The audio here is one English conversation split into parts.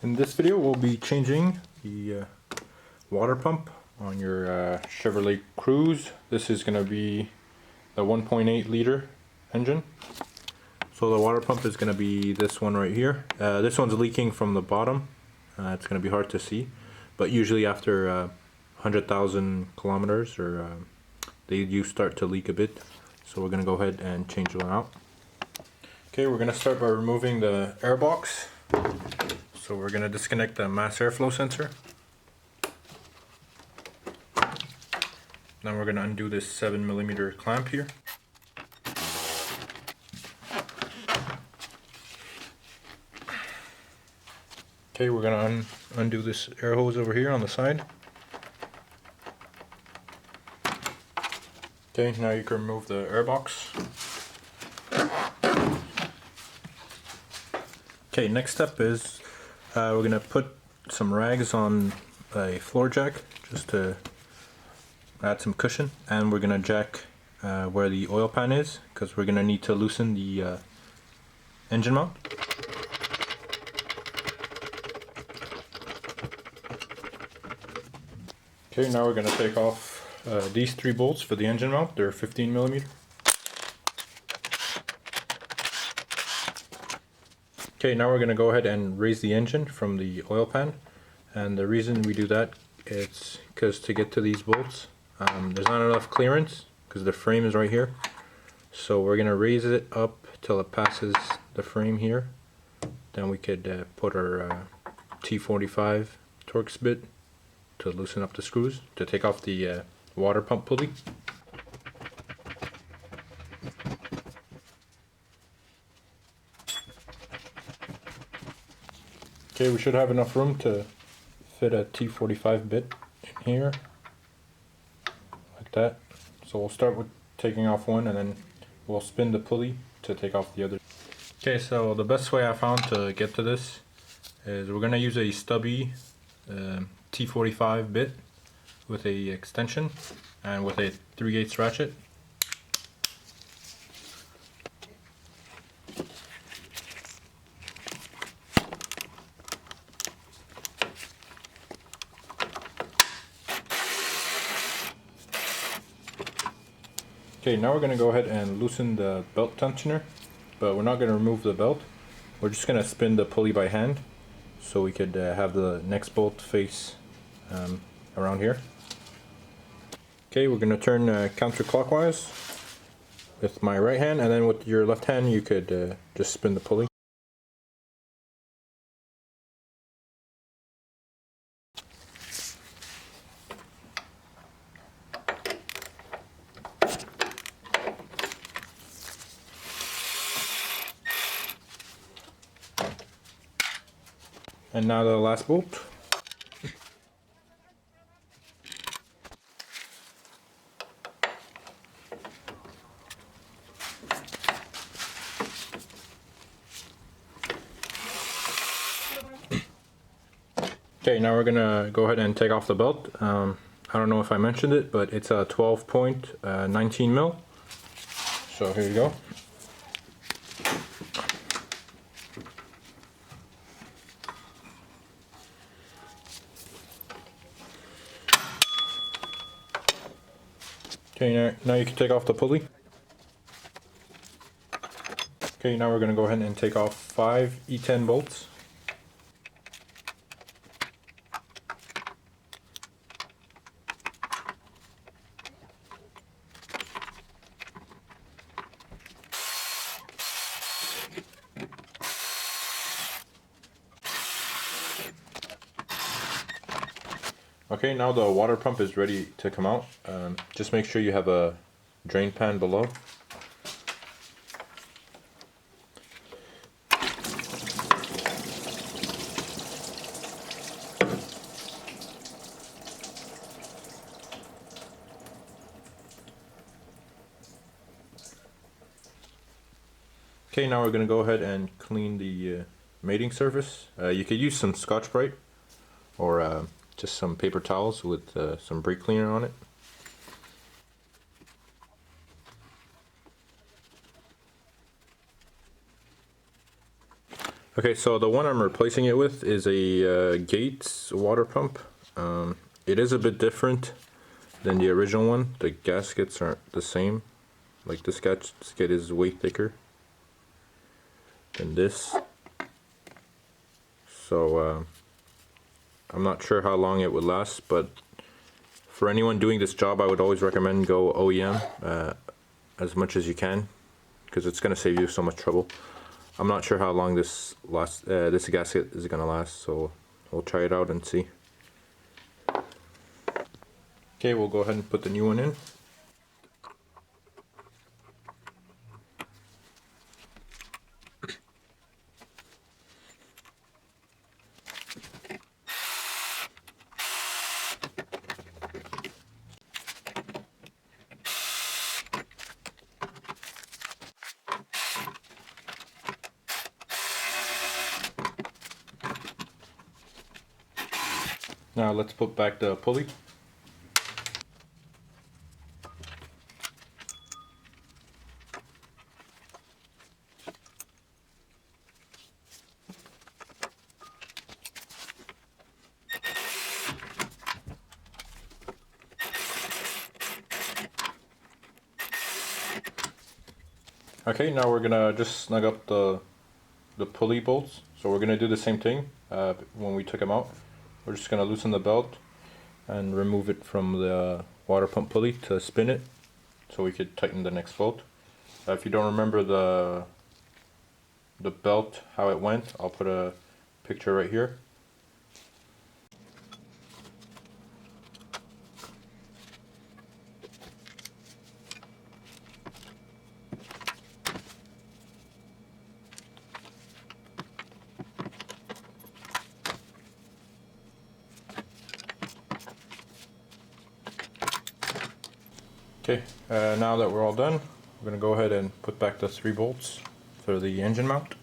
In this video we'll be changing the water pump on your Chevrolet Cruze. This is going to be the 1.8 liter engine. So the water pump is going to be this one right here. This one's leaking from the bottom. It's going to be hard to see, but usually after 100,000 kilometers they do start to leak a bit. So we're going to go ahead and change one out. Okay, we're going to start by removing the air box. So we're going to disconnect the mass airflow sensor. Then we're going to undo this 7mm clamp here. Okay, we're going to undo this air hose over here on the side. Okay, now you can remove the air box. Okay, next step is we're going to put some rags on a floor jack just to add some cushion, and we're going to jack where the oil pan is because we're going to need to loosen the engine mount. Okay, now we're going to take off these 3 bolts for the engine mount. They're 15mm. Okay, now we're going to go ahead and raise the engine from the oil pan, and the reason we do that is because to get to these bolts there's not enough clearance because the frame is right here. So we're going to raise it up till it passes the frame here. Then we could put our T45 Torx bit to loosen up the screws to take off the water pump pulley. Okay, we should have enough room to fit a T45 bit in here, like that. So we'll start with taking off one and then we'll spin the pulley to take off the other. Okay, so the best way I found to get to this is we're going to use a stubby T45 bit with a extension and with a 3/8 ratchet. Okay, now we're going to go ahead and loosen the belt tensioner, but we're not going to remove the belt. We're just going to spin the pulley by hand so we could have the next bolt face around here. Okay, we're going to turn counterclockwise with my right hand, and then with your left hand you could just spin the pulley. And now the last bolt. Okay, now we're gonna go ahead and take off the belt. I don't know if I mentioned it, but it's a 12.19 mil. So here you go. Okay, now you can take off the pulley. Okay, now we're going to go ahead and take off 5 E10 bolts. Okay, now the water pump is ready to come out. Just make sure you have a drain pan below. Okay, now we're going to go ahead and clean the mating surface. You could use some Scotch-Brite or just some paper towels with some brake cleaner on it. Okay, so the one I'm replacing it with is a Gates water pump. It is a bit different than the original one. The gaskets aren't the same. Like this gasket is way thicker than this. So I'm not sure how long it would last, but for anyone doing this job, I would always recommend go OEM as much as you can, because it's going to save you so much trouble. I'm not sure how long this gasket is going to last, so we'll try it out and see. Okay, we'll go ahead and put the new one in. Now let's put back the pulley. Okay, now we're gonna just snug up the pulley bolts. So we're gonna do the same thing when we took them out. We're just gonna loosen the belt and remove it from the water pump pulley to spin it, so we could tighten the next bolt. If you don't remember the belt, how it went, I'll put a picture right here. Okay, now that we're all done, we're going to go ahead and put back the 3 bolts for the engine mount.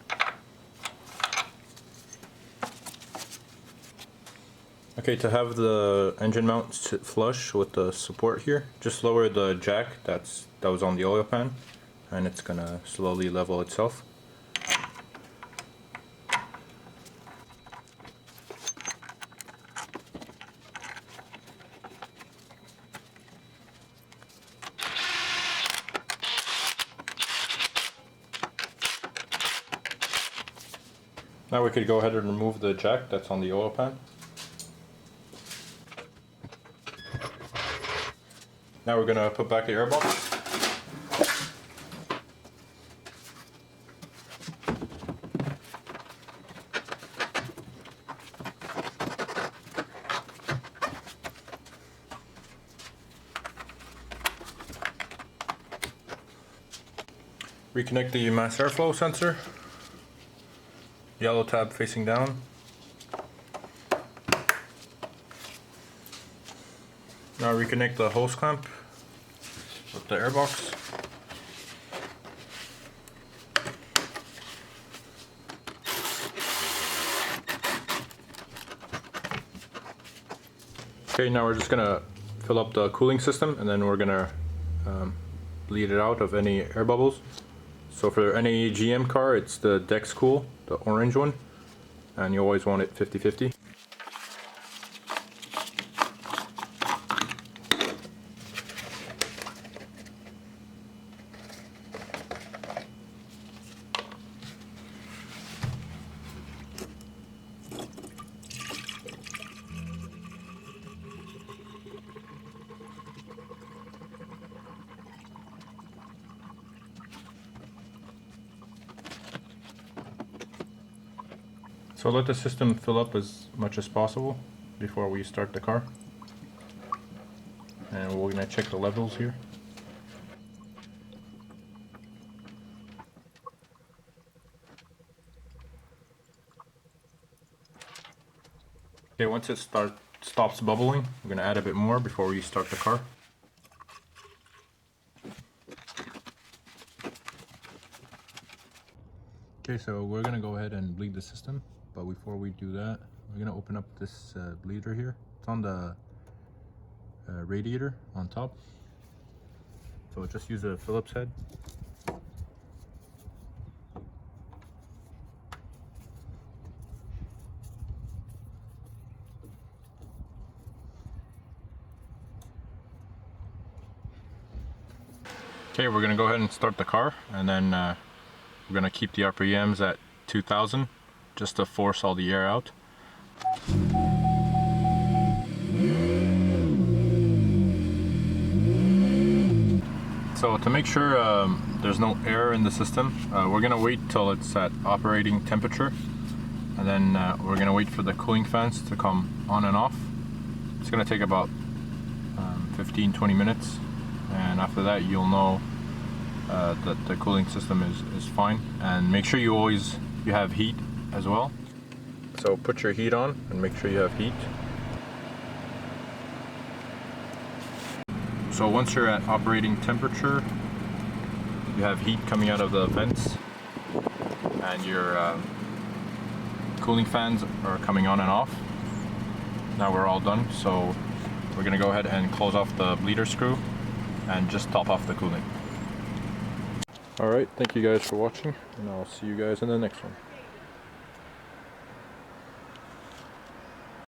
Okay, to have the engine mount sit flush with the support here, just lower the jack that was on the oil pan, and it's going to slowly level itself. Now we could go ahead and remove the jack that's on the oil pan. Now we're going to put back the air box. Reconnect the mass airflow sensor. Yellow tab facing down. Now reconnect the hose clamp with the air box. Okay, now we're just gonna fill up the cooling system, and then we're gonna bleed it out of any air bubbles. So for any GM car, it's the Dex Cool, the orange one, and you always want it 50-50. So let the system fill up as much as possible before we start the car. And we're going to check the levels here. Okay, once it stops bubbling, we're going to add a bit more before we start the car. Okay, so we're going to go ahead and bleed the system. But before we do that, we're going to open up this bleeder here. It's on the radiator on top. So just use a Phillips head. Okay, we're gonna go ahead and start the car, and then we're gonna keep the RPMs at 2000 just to force all the air out. So to make sure there's no air in the system, we're gonna wait till it's at operating temperature, and then we're gonna wait for the cooling fans to come on and off. It's gonna take about 15-20 minutes, and after that you'll know that the cooling system is fine. And make sure you have heat as well. So put your heat on and make sure you have heat. So once you're at operating temperature, you have heat coming out of the vents, and your cooling fans are coming on and off. Now we're all done, so we're gonna go ahead and close off the bleeder screw and just top off the cooling. Alright, thank you guys for watching, and I'll see you guys in the next one.